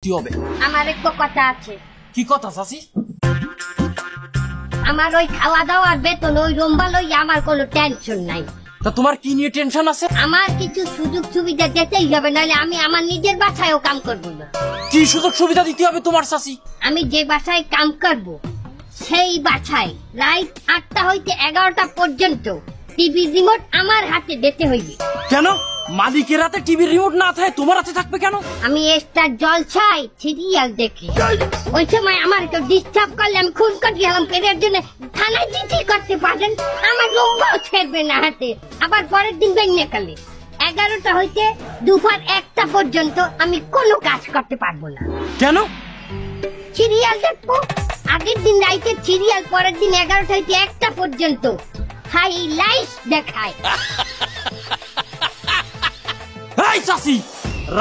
দিতে হবে। আমার একটু কথা আছে। কি কথা চাচি? আমার ওই খাওয়া দাওয়ার বেতন ওই রুম্বা লইয়া আমার কোনো টেনশন নাই। তা তোমার কি নিয়ে টেনশন আছে? আমার কিছু সুযোগ সুবিধা দিতেই হবে, নাহলে আমি আমার নিজের বাসায়ও কাম করবো না। কি সুযোগ সুবিধা দিতে হবে তোমার চাচি? আমি যে বাসায় কাম করব সেই বাসায় রাত 8টা হইতে 11টা পর্যন্ত টিভি রিমোট আমার হাতে দিতে হইবে। কেন? মালিকের হাতে টিভির রিমোট না থাকে তোমার হাতে থাকবে কেন? আমি স্টার জলছাই সিরিয়াল দেখি, ওই সময় আমার কেউ ডিস্টার্ব করলে আমি খুন করে গেলাম পেরের জন্য থানায় চিঠি করতে পারেন, আমার রুম্বাও ছেড়বে না হাতে। আবার পরের দিন বেরিয়ে কালে 11টা হইতে দুপুর 1টা পর্যন্ত আমি কোনো কাজ করতে পারবো না। কেন? সিরিয়াল দেখবো। আগের দিন রাইতে সিরিয়াল, পরের দিন 11টা হইতে 1টা পর্যন্ত হাইলাইট দেখায়। এই চাচি,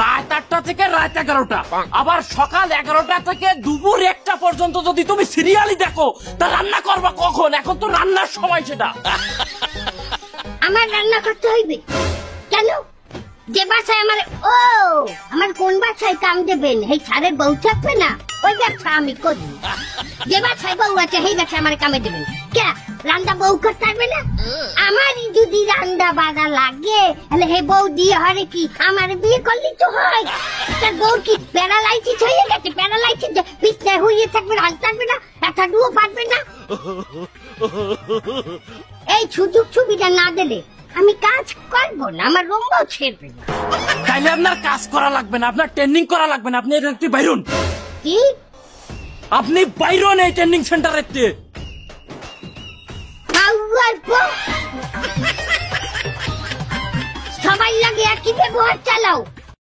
রাত 8টা থেকে রাত 11টা, আবার সকাল 11টা থেকে দুপুর 1টা পর্যন্ত যদি তুমি সিরিয়ালই দেখো, তা রান্না করবা কখন? এখন তো রান্নার সময় সেটা। আমার রান্না করতে হইবে কেন? যে বাসায় আমার কোন বাসায় কাম দেবেন এই ছাড়ের বউ থাকবে না, ওই ব্যবসা আমি করি। যে বাসায় বউ আছে সেই বাসায় আমার কামে দেবেন কে? রান্না বউ করতে পারবে না? আমারই যদি রান্না বাড়া লাগে তাহলে হে বউ দিয়ে হরে কি আমার বিয়ে করলি তো হয়। তার বউ কি প্যারালাইসিস হয়ে গেছে? প্যারালাইসিস বিছনায় হয়ে থাকবে, হাঁটতে পারবে না, একটা ডুও পারবে না। এই সুযোগ সুবিধা না দিলে আমি কাজ করবো না, আমার রুম্বাও ছেড়বে না। তাইলে আপনার কাজ করা লাগবে না, আপনার ট্রেনিং করা লাগবে না, আপনি একটু বাইরুন। কি? আপনি বাইরুন এই ট্রেনিং সেন্টারের তে। সবাই লাগে একই ব্যবহার চালাও।